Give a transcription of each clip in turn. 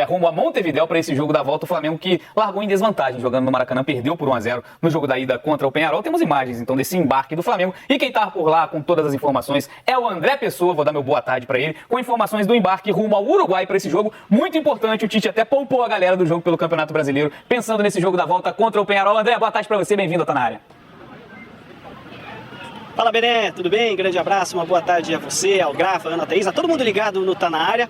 rumo a Montevidéu para esse jogo da volta. O Flamengo que largou em desvantagem jogando no Maracanã, perdeu por 1-0 no jogo da ida contra o Peñarol. Temos imagens então desse embarque do Flamengo e quem tá por lá com todas as informações é o André Pessoa. Vou dar meu boa tarde para ele com informações do embarque rumo ao Uruguai para esse jogo muito importante. O Tite até poupou a galera do jogo pelo Campeonato Brasileiro pensando nesse jogo da volta contra o Peñarol. André, boa tarde para você, bem-vindo ao Tá Na Área. Fala, Bené, tudo bem? Grande abraço, uma boa tarde a você, ao Grafa, Ana Thaís, a todo mundo ligado no Tá Na Área.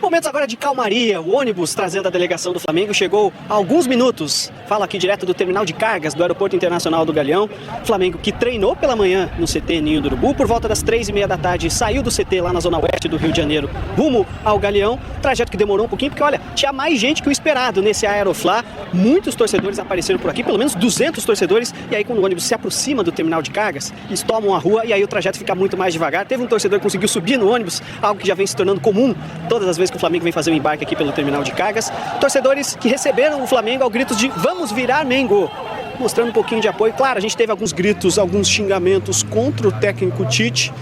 Momentos agora de calmaria, o ônibus trazendo a delegação do Flamengo chegou há alguns minutos. Falo aqui direto do terminal de cargas do Aeroporto Internacional do Galeão. Flamengo que treinou pela manhã no CT Ninho do Urubu. Por volta das 3h30 da tarde saiu do CT lá na zona oeste do Rio de Janeiro rumo ao Galeão. Trajeto que demorou um pouquinho porque, olha, tinha mais gente que o esperado nesse Aeroflá. Muitos torcedores apareceram por aqui, pelo menos 200 torcedores. E aí quando o ônibus se aproxima do terminal de cargas, eles tomam a rua e aí o trajeto fica muito mais devagar. Teve um torcedor que conseguiu subir no ônibus, algo que já vem se tornando comum todas as vezes que o Flamengo vem fazer um embarque aqui pelo terminal de cargas. Torcedores que receberam o Flamengo ao grito de "Vamos virar Mengo", mostrando um pouquinho de apoio. Claro, a gente teve alguns gritos, alguns xingamentos contra o técnico Tite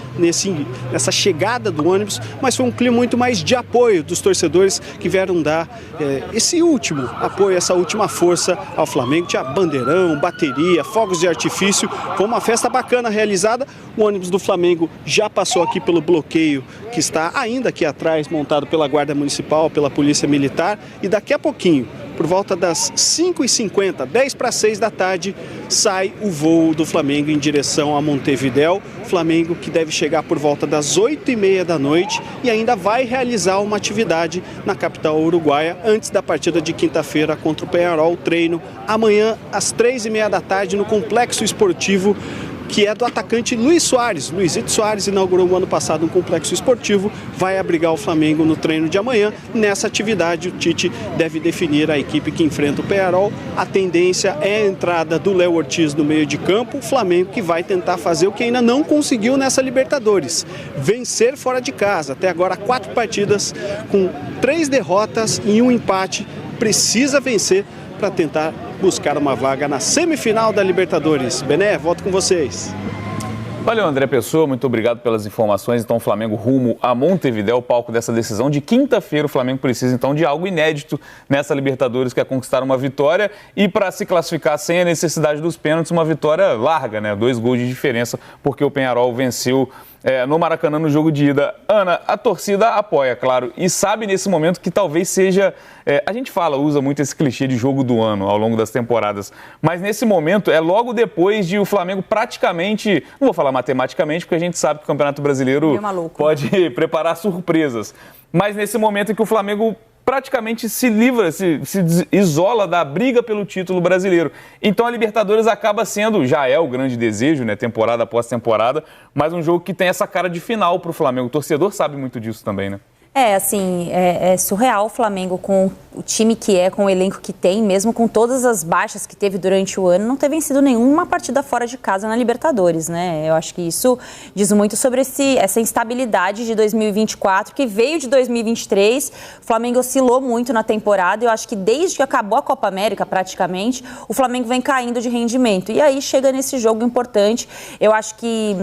nessa chegada do ônibus, mas foi um clima muito mais de apoio dos torcedores que vieram dar esse último apoio, essa última força ao Flamengo. Tinha bandeirão, bateria, fogos de artifício. Foi uma festa bacana realizada. O ônibus do Flamengo já passou aqui pelo bloqueio que está ainda aqui atrás, montado pela Guarda Municipal, pela Polícia Militar, e daqui a pouquinho, por volta das 5h50, 10 para 6 da tarde, sai o voo do Flamengo em direção a Montevidéu. Flamengo que deve chegar por volta das 8h30 da noite e ainda vai realizar uma atividade na capital uruguaia antes da partida de quinta-feira contra o Peñarol. Treino amanhã às 3h30 da tarde no Complexo Esportivo, que é do atacante Luiz Soares. Luizito Soares inaugurou no ano passado um complexo esportivo, vai abrigar o Flamengo no treino de amanhã. Nessa atividade, o Tite deve definir a equipe que enfrenta o Peñarol. A tendência é a entrada do Léo Ortiz no meio de campo. O Flamengo que vai tentar fazer o que ainda não conseguiu nessa Libertadores: vencer fora de casa. Até agora, 4 partidas com 3 derrotas e 1 empate. Precisa vencer para tentar buscar uma vaga na semifinal da Libertadores. Bené, volto com vocês. Valeu, André Pessoa, muito obrigado pelas informações. Então, o Flamengo rumo a Montevidéu, palco dessa decisão de quinta-feira. O Flamengo precisa, então, de algo inédito nessa Libertadores, que é conquistar uma vitória e, para se classificar sem a necessidade dos pênaltis, uma vitória larga, né? 2 gols de diferença, porque o Peñarol venceu no Maracanã no jogo de ida. Ana, a torcida apoia, claro, e sabe nesse momento que talvez seja... a gente usa muito esse clichê de jogo do ano ao longo das temporadas, mas nesse momento é logo depois de o Flamengo praticamente, não vou falar matematicamente, porque a gente sabe que o Campeonato Brasileiro pode preparar surpresas, mas nesse momento em que o Flamengo praticamente se livra, se isola da briga pelo título brasileiro. Então a Libertadores acaba sendo, já é o grande desejo, né, temporada após temporada, mas um jogo que tem essa cara de final para o Flamengo. O torcedor sabe muito disso também, né? É surreal o Flamengo com o time que é, com o elenco que tem, mesmo com todas as baixas que teve durante o ano, não ter vencido nenhuma partida fora de casa na Libertadores, né? Eu acho que isso diz muito sobre essa instabilidade de 2024, que veio de 2023. O Flamengo oscilou muito na temporada. Eu acho que desde que acabou a Copa América, praticamente, o Flamengo vem caindo de rendimento. E aí chega nesse jogo importante. Eu acho que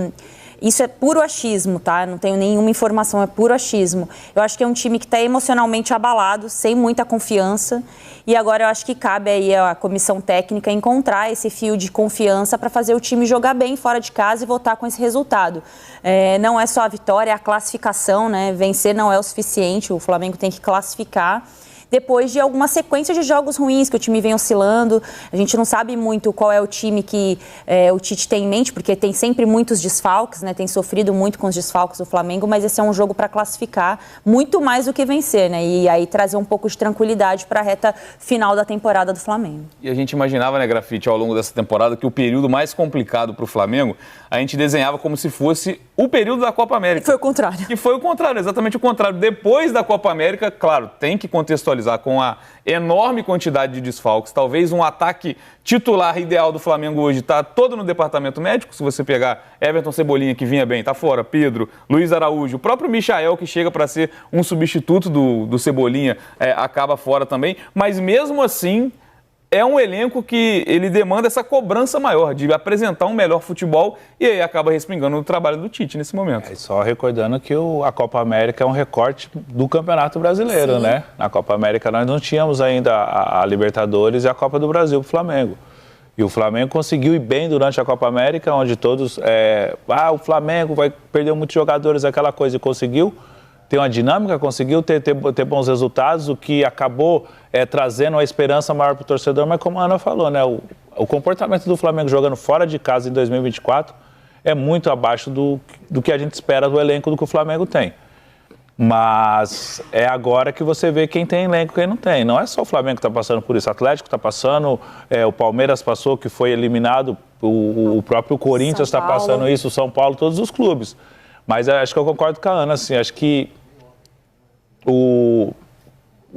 isso é puro achismo, tá? Não tenho nenhuma informação, é puro achismo. Eu acho que é um time que está emocionalmente abalado, sem muita confiança. E agora eu acho que cabe aí a comissão técnica encontrar esse fio de confiança para fazer o time jogar bem fora de casa e voltar com esse resultado. Não é só a vitória, é a classificação, né? Vencer não é o suficiente, o Flamengo tem que classificar. Depois de alguma sequência de jogos ruins que o time vem oscilando. A gente não sabe muito qual é o time que o Tite tem em mente, porque tem sempre muitos desfalques, né? Tem sofrido muito com os desfalques do Flamengo, mas esse é um jogo para classificar muito mais do que vencer, né? E aí trazer um pouco de tranquilidade para a reta final da temporada do Flamengo. E a gente imaginava, né, Grafite, ao longo dessa temporada, que o período mais complicado para o Flamengo, a gente desenhava como se fosse o período da Copa América. E foi o contrário. E foi o contrário, exatamente o contrário. Depois da Copa América, claro, tem que contextualizar com a enorme quantidade de desfalques. Talvez um ataque titular ideal do Flamengo hoje está todo no departamento médico. Se você pegar Everton Cebolinha, que vinha bem, está fora, Pedro, Luiz Araújo, o próprio Michael, que chega para ser um substituto do Cebolinha, acaba fora também. Mas mesmo assim, é um elenco que ele demanda essa cobrança maior de apresentar um melhor futebol e aí acaba respingando no trabalho do Tite nesse momento. Só recordando que a Copa América é um recorte do Campeonato Brasileiro, né? Na Copa América nós não tínhamos ainda a Libertadores e a Copa do Brasil para o Flamengo. E o Flamengo conseguiu ir bem durante a Copa América, onde todos... o Flamengo vai perder muitos jogadores, aquela coisa, e conseguiu ter uma dinâmica, conseguiu ter bons resultados, o que acabou trazendo uma esperança maior para o torcedor, mas como a Ana falou, né, o comportamento do Flamengo jogando fora de casa em 2024 é muito abaixo do que a gente espera do elenco do que o Flamengo tem. Mas é agora que você vê quem tem elenco e quem não tem. Não é só o Flamengo que está passando por isso. O Atlético está passando, o Palmeiras passou, que foi eliminado, o próprio Corinthians está passando isso, o São Paulo, todos os clubes. Mas acho que eu concordo com a Ana, assim, acho que o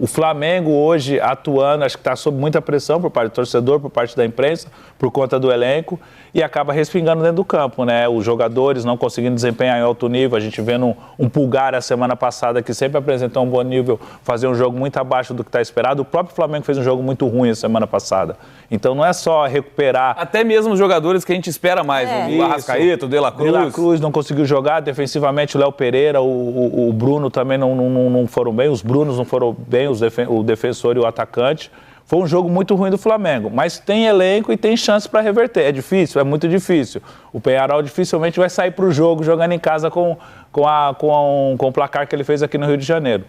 Flamengo hoje atuando, acho que está sob muita pressão por parte do torcedor, por parte da imprensa, por conta do elenco, e acaba respingando dentro do campo, né? Os jogadores não conseguindo desempenhar em alto nível, a gente vendo um Pulgar a semana passada que sempre apresentou um bom nível, fazer um jogo muito abaixo do que está esperado. O próprio Flamengo fez um jogo muito ruim a semana passada. Então não é só recuperar... Até mesmo os jogadores que a gente espera mais, o Arrascaeta, o De La Cruz. De La Cruz não conseguiu jogar, defensivamente o Léo Pereira, o Bruno também não foram bem, os Brunos não foram bem, o defensor e o atacante. Foi um jogo muito ruim do Flamengo, mas tem elenco e tem chance para reverter. É difícil? É muito difícil. O Peñarol dificilmente vai sair para o jogo jogando em casa com o placar que ele fez aqui no Rio de Janeiro.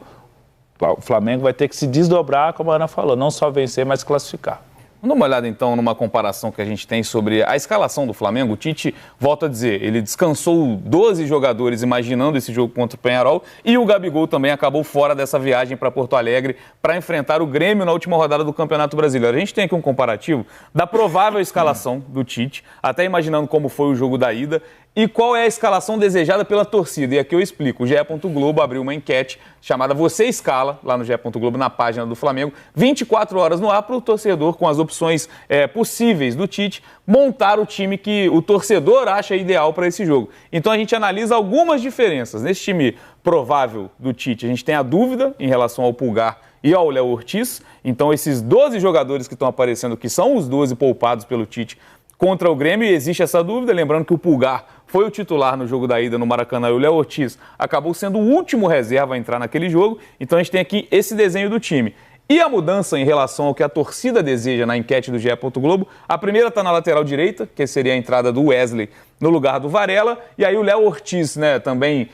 O Flamengo vai ter que se desdobrar, como a Ana falou, não só vencer, mas classificar. Vamos dar uma olhada, então, numa comparação que a gente tem sobre a escalação do Flamengo. O Tite, volta a dizer, ele descansou 12 jogadores imaginando esse jogo contra o Peñarol e o Gabigol também acabou fora dessa viagem para Porto Alegre para enfrentar o Grêmio na última rodada do Campeonato Brasileiro. A gente tem aqui um comparativo da provável escalação do Tite, até imaginando como foi o jogo da ida, e qual é a escalação desejada pela torcida. E aqui eu explico. O GE. Globo abriu uma enquete chamada Você Escala, lá no GE. Globo, na página do Flamengo. 24 horas no ar para o torcedor, com as opções possíveis do Tite, montar o time que o torcedor acha ideal para esse jogo. Então a gente analisa algumas diferenças. Nesse time provável do Tite, a gente tem a dúvida em relação ao Pulgar e ao Léo Ortiz. Então esses 12 jogadores que estão aparecendo, que são os 12 poupados pelo Tite, contra o Grêmio, existe essa dúvida, lembrando que o Pulgar foi o titular no jogo da ida no Maracanã e o Léo Ortiz acabou sendo o último reserva a entrar naquele jogo, então a gente tem aqui esse desenho do time. E a mudança em relação ao que a torcida deseja na enquete do GE. Globo, a primeira está na lateral direita, que seria a entrada do Wesley no lugar do Varela, e aí o Léo Ortiz, né, também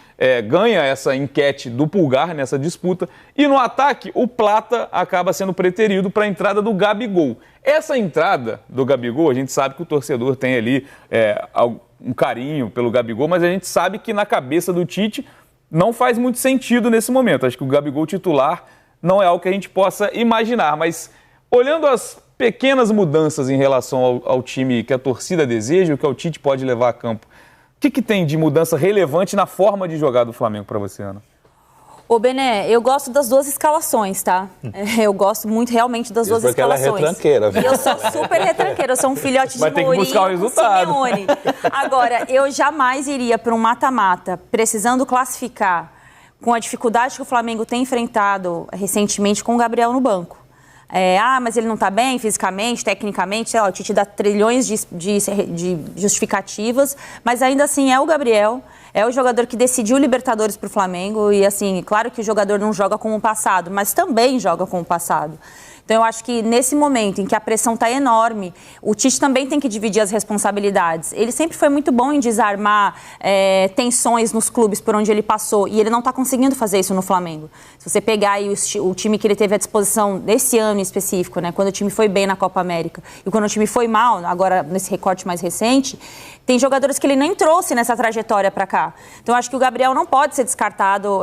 ganha essa enquete do Pulgar nessa disputa, e no ataque o Plata acaba sendo preterido para a entrada do Gabigol. Essa entrada do Gabigol, a gente sabe que o torcedor tem ali um carinho pelo Gabigol, mas a gente sabe que na cabeça do Tite não faz muito sentido nesse momento. Acho que o Gabigol titular não é algo que a gente possa imaginar, mas olhando as pequenas mudanças em relação ao time que a torcida deseja, o que o Tite pode levar a campo, o que tem de mudança relevante na forma de jogar do Flamengo para você, Ana? Ô, Bené, eu gosto das duas escalações, tá? Eu gosto muito realmente das duas escalações. Porque ela é retranqueira, viu? Eu sou super retranqueira, eu sou um filhote de Mourinho. Vai ter que buscar o resultado. Simeone. Agora, eu jamais iria para um mata-mata precisando classificar com a dificuldade que o Flamengo tem enfrentado recentemente com o Gabriel no banco. Mas ele não está bem fisicamente, tecnicamente, sei lá, o Tite dá trilhões de justificativas, mas ainda assim é o Gabriel, é o jogador que decidiu Libertadores para o Flamengo e assim, claro que o jogador não joga como o passado, mas também joga como o passado. Então, eu acho que nesse momento em que a pressão está enorme, o Tite também tem que dividir as responsabilidades. Ele sempre foi muito bom em desarmar tensões nos clubes por onde ele passou e ele não está conseguindo fazer isso no Flamengo. Se você pegar aí o time que ele teve à disposição desse ano em específico, né, quando o time foi bem na Copa América e quando o time foi mal, agora nesse recorte mais recente, tem jogadores que ele nem trouxe nessa trajetória para cá. Então, eu acho que o Gabriel não pode ser descartado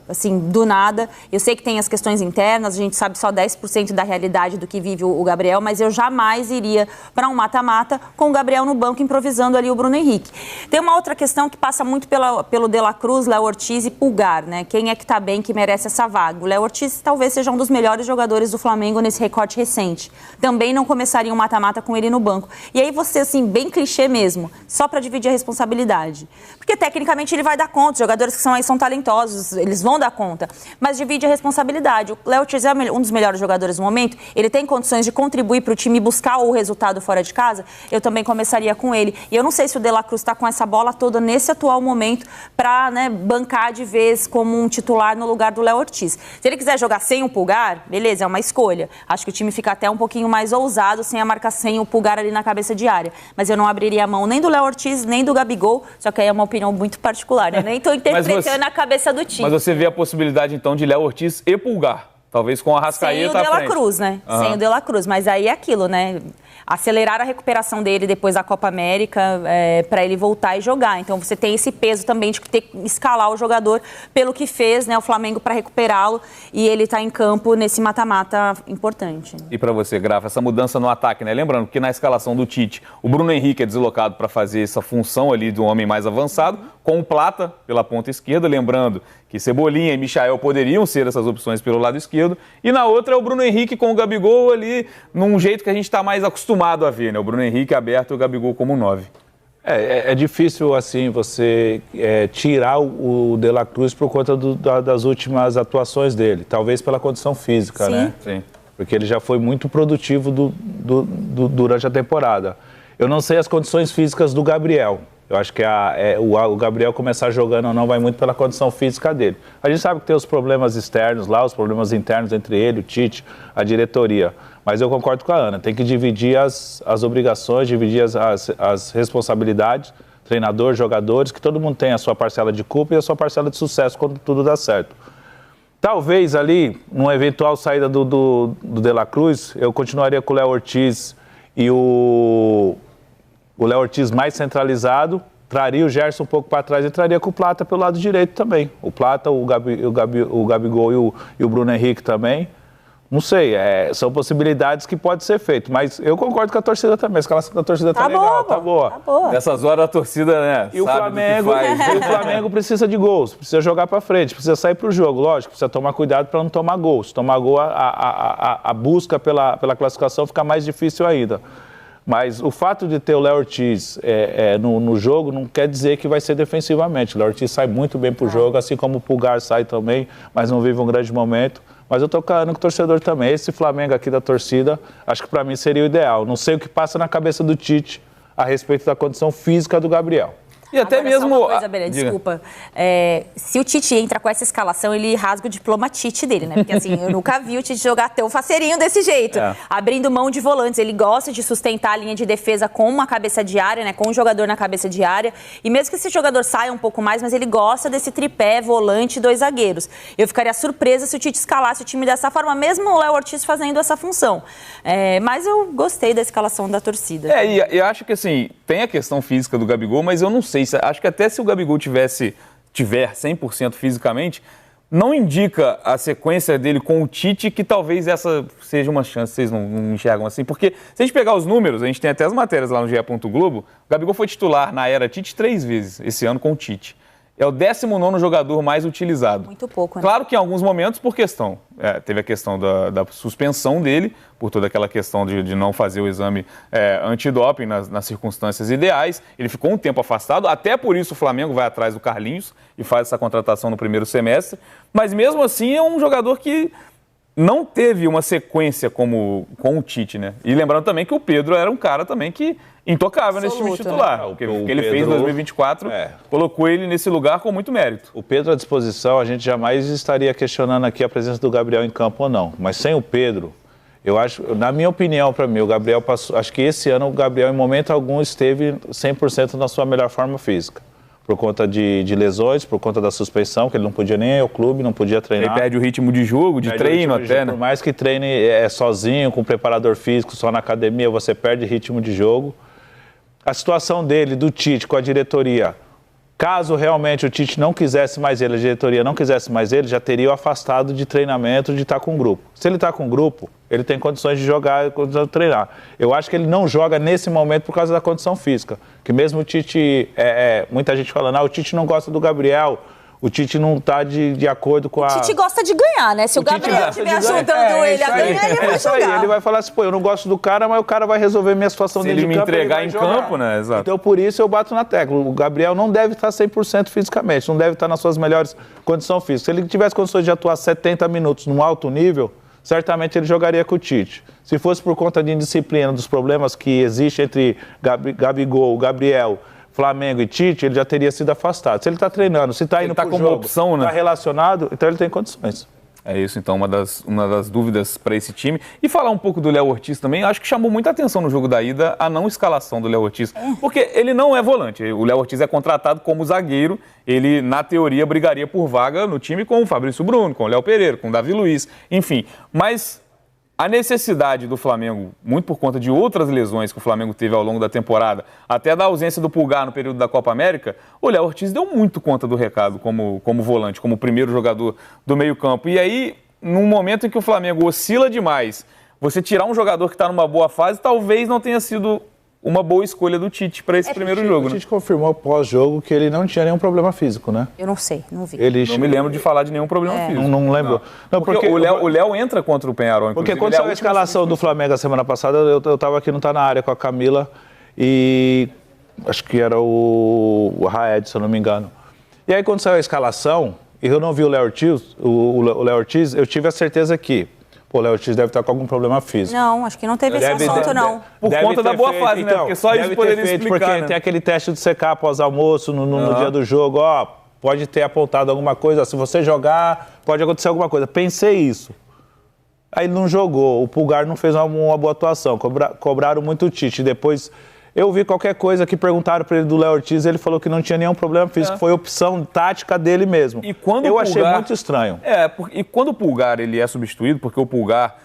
assim, do nada. Eu sei que tem as questões internas, a gente sabe só 10% da realidade do que vive o Gabriel, mas eu jamais iria para um mata-mata com o Gabriel no banco improvisando ali o Bruno Henrique. Tem uma outra questão que passa muito pelo De La Cruz, Léo Ortiz e Pulgar, né? Quem é que tá bem, que merece essa vaga? O Léo Ortiz talvez seja um dos melhores jogadores do Flamengo nesse recorte recente. Também não começaria um mata-mata com ele no banco. E aí você, assim, bem clichê mesmo, só para dividir a responsabilidade. Porque tecnicamente ele vai dar conta, os jogadores que são aí são talentosos, eles vão dar conta, mas divide a responsabilidade. O Léo Ortiz é um dos melhores jogadores mesmo momento, ele tem condições de contribuir para o time buscar o resultado fora de casa, eu também começaria com ele. E eu não sei se o De La Cruz está com essa bola toda nesse atual momento para, né, bancar de vez como um titular no lugar do Léo Ortiz. Se ele quiser jogar sem o Pulgar, beleza, é uma escolha. Acho que o time fica até um pouquinho mais ousado sem o Pulgar ali na cabeça de área. Mas eu não abriria a mão nem do Léo Ortiz, nem do Gabigol, só que aí é uma opinião muito particular, né? Nem estou interpretando a cabeça do time. Mas você vê a possibilidade, então, de Léo Ortiz e Pulgar. Talvez com a Arrascaeta à frente. Sem o De La Cruz, né? Sem o De La Cruz. Mas aí é aquilo, né? Acelerar a recuperação dele depois da Copa América para ele voltar e jogar. Então você tem esse peso também de ter que escalar o jogador pelo que fez, né, o Flamengo para recuperá-lo, e ele está em campo nesse mata-mata importante. E para você, Grafa, essa mudança no ataque, né? Lembrando que na escalação do Tite, o Bruno Henrique é deslocado para fazer essa função ali do homem mais avançado, com o Plata pela ponta esquerda, lembrando que Cebolinha e Michael poderiam ser essas opções pelo lado esquerdo, e na outra é o Bruno Henrique com o Gabigol ali, num jeito que a gente está mais acostumado a ver, né? O Bruno Henrique aberto e o Gabigol como 9. É difícil, assim, você tirar o De La Cruz por conta das últimas atuações dele, talvez pela condição física, né? Sim. Porque ele já foi muito produtivo durante a temporada. Eu não sei as condições físicas do Gabriel. Eu acho que o Gabriel começar jogando ou não vai muito pela condição física dele. A gente sabe que tem os problemas externos lá, os problemas internos entre ele, o Tite, a diretoria. Mas eu concordo com a Ana, tem que dividir as obrigações, dividir as responsabilidades, treinador, jogadores, que todo mundo tem a sua parcela de culpa e a sua parcela de sucesso quando tudo dá certo. Talvez ali, numa eventual saída do De La Cruz, eu continuaria com o Léo Ortiz e o Léo Ortiz mais centralizado, traria o Gerson um pouco para trás e traria com o Plata pelo lado direito também. O Plata, o Gabigol e o Bruno Henrique também. Não sei, são possibilidades que pode ser feito, mas eu concordo com a torcida também. A escalação da torcida tá legal, tá boa. Tá boa. Nessas horas a torcida, né, e o Flamengo precisa de gols, precisa jogar para frente, precisa sair para o jogo, lógico, precisa tomar cuidado para não tomar gols. Se tomar gol, a busca pela classificação fica mais difícil ainda. Mas o fato de ter o Léo Ortiz no jogo não quer dizer que vai ser defensivamente. O Léo Ortiz sai muito bem pro jogo, assim como o Pulgar sai também, mas não vive um grande momento. Mas eu tô falando com o torcedor também. Esse Flamengo aqui da torcida, acho que para mim seria o ideal. Não sei o que passa na cabeça do Tite a respeito da condição física do Gabriel. E até agora, mesmo... Só uma coisa, Bela, desculpa. Se o Tite entra com essa escalação, ele rasga o diploma Tite dele, né? Porque assim, eu nunca vi o Tite jogar tão faceirinho desse jeito. Abrindo mão de volantes. Ele gosta de sustentar a linha de defesa com uma cabeça de área, né? Com um jogador na cabeça de área. E mesmo que esse jogador saia um pouco mais, mas ele gosta desse tripé, volante e 2 zagueiros. Eu ficaria surpresa se o Tite escalasse o time dessa forma, mesmo o Léo Ortiz fazendo essa função. Mas eu gostei da escalação da torcida. E eu acho que assim, tem a questão física do Gabigol, mas eu não sei. Acho que até se o Gabigol tiver 100% fisicamente, não indica a sequência dele com o Tite que talvez essa seja uma chance, vocês não enxergam assim? Porque se a gente pegar os números, a gente tem até as matérias lá no GE. Globo, o Gabigol foi titular na era Tite 3 vezes esse ano com o Tite. É o 19º jogador mais utilizado. Muito pouco, né? Claro que em alguns momentos por questão. Teve a questão da suspensão dele, por toda aquela questão de não fazer o exame antidoping nas circunstâncias ideais. Ele ficou um tempo afastado, até por isso o Flamengo vai atrás do Carlinhos e faz essa contratação no primeiro semestre. Mas mesmo assim é um jogador que não teve uma sequência com o Tite, né? E lembrando também que o Pedro era um cara também que intocável nesse time titular. Né? O que ele fez em 2024 colocou ele nesse lugar com muito mérito. O Pedro à disposição, a gente jamais estaria questionando aqui a presença do Gabriel em campo ou não. Mas sem o Pedro, eu acho, na minha opinião, para mim, o Gabriel passou. Acho que esse ano o Gabriel, em momento algum, esteve 100% na sua melhor forma física. Por conta de lesões, por conta da suspensão, que ele não podia nem ir ao clube, não podia treinar. Ele perde o ritmo de jogo, de treino até, né? Por mais que treine sozinho, com preparador físico, só na academia, você perde ritmo de jogo. A situação dele, do Tite, com a diretoria, caso realmente o Tite não quisesse mais ele, a diretoria não quisesse mais ele, já teria o afastado de treinamento, de estar com o grupo. Se ele está com o grupo, ele tem condições de jogar, condições de treinar. Eu acho que ele não joga nesse momento por causa da condição física. Que mesmo o Tite, muita gente falando, o Tite não gosta do Gabriel, o Tite não está de acordo com a... O Tite gosta de ganhar, né? Se o Gabriel estiver ajudando ele a ganhar, ele vai jogar. Ele vai falar assim, eu não gosto do cara, mas o cara vai resolver minha situação dentro de campo. Se ele me entregar em campo, né? Exato. Então, por isso eu bato na tecla. O Gabriel não deve estar 100% fisicamente, não deve estar nas suas melhores condições físicas. Se ele tivesse condições de atuar 70 minutos num alto nível, certamente ele jogaria com o Tite. Se fosse por conta de indisciplina, dos problemas que existem entre Gabigol, Gabriel, Flamengo e Tite, ele já teria sido afastado. Se ele está treinando, se está indo para o jogo, opção, né? Está relacionado, então ele tem condições. É isso, então, uma das dúvidas para esse time. E falar um pouco do Léo Ortiz também, acho que chamou muita atenção no jogo da ida a não escalação do Léo Ortiz. Porque ele não é volante, o Léo Ortiz é contratado como zagueiro, ele, na teoria, brigaria por vaga no time com o Fabrício Bruno, com o Léo Pereira, com o Davi Luiz, enfim. Mas a necessidade do Flamengo, muito por conta de outras lesões que o Flamengo teve ao longo da temporada, até da ausência do Pulgar no período da Copa América, o Léo Ortiz deu muito conta do recado como volante, como primeiro jogador do meio-campo. E aí, num momento em que o Flamengo oscila demais, você tirar um jogador que está numa boa fase, talvez não tenha sido uma boa escolha do Tite para esse primeiro jogo. O Tite confirmou pós-jogo que ele não tinha nenhum problema físico, né? Eu não sei, não vi. Não me lembro de falar de nenhum problema físico. Não lembro. Não, porque o Léo entra contra o Penharol, porque quando saiu a escalação do Flamengo a semana passada, eu estava aqui no Tá Na Área com a Camila e acho que era o Raed, se eu não me engano. E aí quando saiu a escalação, e eu não vi o Léo Ortiz, eu tive a certeza que o Léo Ortiz deve estar com algum problema físico. Não, acho que não teve esse assunto, não. Por conta da boa fase, né? Porque só isso poderia explicar, porque né? tem aquele teste de secar após almoço, no dia do jogo, ó, pode ter apontado alguma coisa, se você jogar, pode acontecer alguma coisa. Pensei isso. Aí ele não jogou, o Pulgar não fez uma boa atuação, cobraram muito o Tite. Depois eu vi qualquer coisa que perguntaram para ele do Léo Ortiz, ele falou que não tinha nenhum problema físico, foi opção tática dele mesmo. E quando eu achei muito estranho. E quando o Pulgar ele é substituído, porque o Pulgar,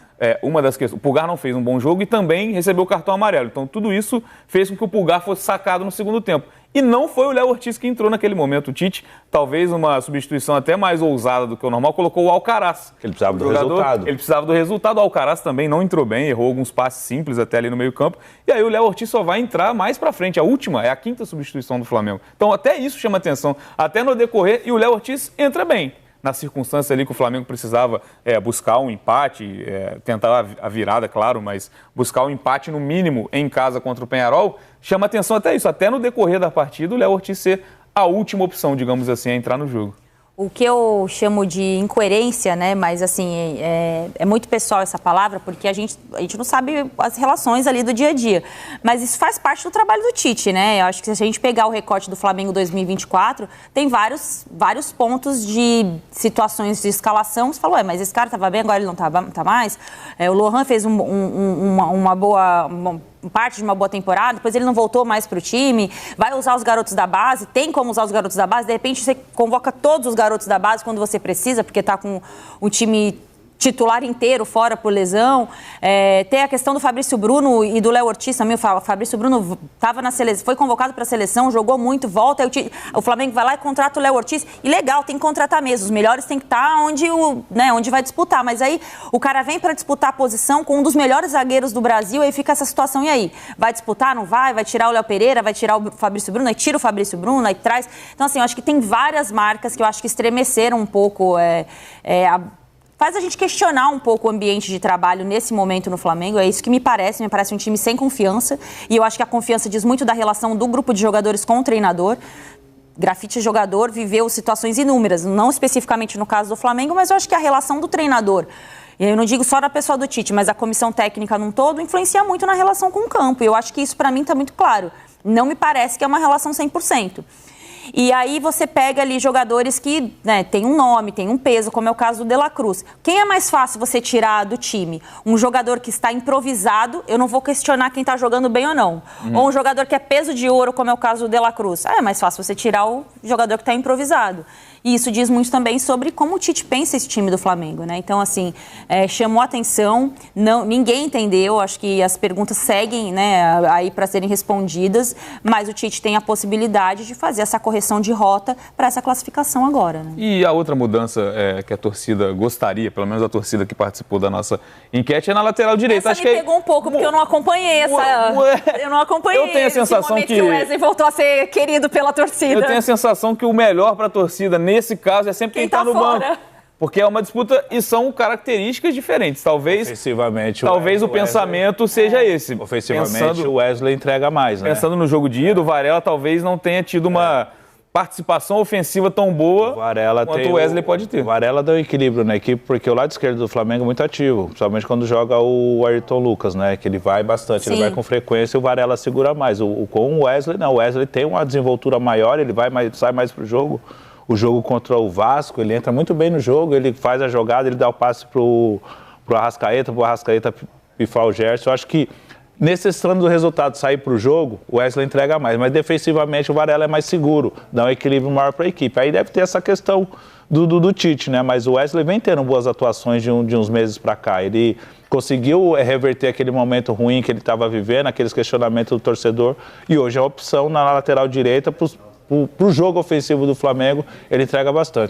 uma das questões, o Pulgar não fez um bom jogo e também recebeu o cartão amarelo. Então tudo isso fez com que o Pulgar fosse sacado no segundo tempo. E não foi o Léo Ortiz que entrou naquele momento. O Tite, talvez uma substituição até mais ousada do que o normal, colocou o Alcaraz. Ele precisava do resultado. Ele precisava do resultado. O Alcaraz também não entrou bem, errou alguns passes simples até ali no meio campo. E aí o Léo Ortiz só vai entrar mais pra frente. A última é a 5ª substituição do Flamengo. Então até isso chama atenção. Até no decorrer, e o Léo Ortiz entra bem. Na circunstância ali que o Flamengo precisava buscar um empate, tentar a virada, claro, mas buscar um empate no mínimo em casa contra o Penharol, chama atenção até isso. Até no decorrer da partida, o Léo Ortiz ser a última opção, digamos assim, a entrar no jogo. O que eu chamo de incoerência, né? Mas assim, é muito pessoal essa palavra, porque a gente não sabe as relações ali do dia a dia. Mas isso faz parte do trabalho do Tite, né? Eu acho que se a gente pegar o recorte do Flamengo 2024, tem vários pontos de situações de escalação. Você falou, mas esse cara estava bem, agora ele não tá mais. O Lohan fez uma boa... parte de uma boa temporada, depois ele não voltou mais para o time, vai usar os garotos da base, tem como usar os garotos da base, de repente você convoca todos os garotos da base quando você precisa, porque está com o time titular inteiro fora por lesão. Tem a questão do Fabrício Bruno e do Léo Ortiz também. O Fabrício Bruno estava na seleção, foi convocado para a seleção, jogou muito, volta, aí o Flamengo vai lá e contrata o Léo Ortiz. E legal, tem que contratar mesmo. Os melhores tem que estar onde vai disputar. Mas aí o cara vem para disputar a posição com um dos melhores zagueiros do Brasil, aí fica essa situação. E aí? Vai disputar? Não vai? Vai tirar o Léo Pereira? Vai tirar o Fabrício Bruno? Aí tira o Fabrício Bruno, aí traz. Então, assim, eu acho que tem várias marcas que eu acho que estremeceram um pouco faz a gente questionar um pouco o ambiente de trabalho nesse momento no Flamengo. É isso que me parece um time sem confiança. E eu acho que a confiança diz muito da relação do grupo de jogadores com o treinador. Grafite jogador viveu situações inúmeras, não especificamente no caso do Flamengo, mas eu acho que a relação do treinador, e eu não digo só da pessoa do Tite, mas a comissão técnica num todo, influencia muito na relação com o campo. E eu acho que isso para mim está muito claro. Não me parece que é uma relação 100%. E aí você pega ali jogadores que tem um nome, tem um peso, como é o caso do De La Cruz. Quem é mais fácil você tirar do time? Um jogador que está improvisado, eu não vou questionar quem está jogando bem ou não. Ou um jogador que é peso de ouro, como é o caso do De La Cruz. É mais fácil você tirar o jogador que está improvisado. E isso diz muito também sobre como o Tite pensa esse time do Flamengo, né? Então, assim, chamou a atenção, ninguém entendeu, acho que as perguntas seguem, aí para serem respondidas, mas o Tite tem a possibilidade de fazer essa correção de rota para essa classificação agora, né? E a outra mudança que a torcida gostaria, pelo menos a torcida que participou da nossa enquete, é na lateral direita. Essa me pegou um pouco, porque eu não acompanhei eu não acompanhei. Eu tenho a sensação que o Wesley voltou a ser querido pela torcida. Eu tenho a sensação que o melhor para a torcida nesse caso é sempre quem está no banco. Porque é uma disputa e são características diferentes. Talvez o pensamento seja esse. Ofensivamente, o Wesley entrega mais, né? Pensando no jogo de ida, o Varela talvez não tenha tido uma participação ofensiva tão boa quanto o Wesley pode ter. O Varela dá um equilíbrio na equipe, porque o lado esquerdo do Flamengo é muito ativo, principalmente quando joga o Ayrton Lucas, né? Que ele vai bastante, Sim. Ele vai com frequência e o Varela segura mais. Com o Wesley, não, o Wesley tem uma desenvoltura maior, ele sai mais pro jogo. O jogo contra o Vasco, ele entra muito bem no jogo, ele faz a jogada, ele dá o passe pro Arrascaeta pifar o Gerson. Eu acho que necessitando do resultado sair para o jogo, o Wesley entrega mais, mas defensivamente o Varela é mais seguro, dá um equilíbrio maior para a equipe. Aí deve ter essa questão do Tite, né? Mas o Wesley vem tendo boas atuações de uns meses para cá. Ele conseguiu reverter aquele momento ruim que ele estava vivendo, aqueles questionamentos do torcedor, e hoje a opção na lateral direita para o jogo ofensivo do Flamengo, ele entrega bastante.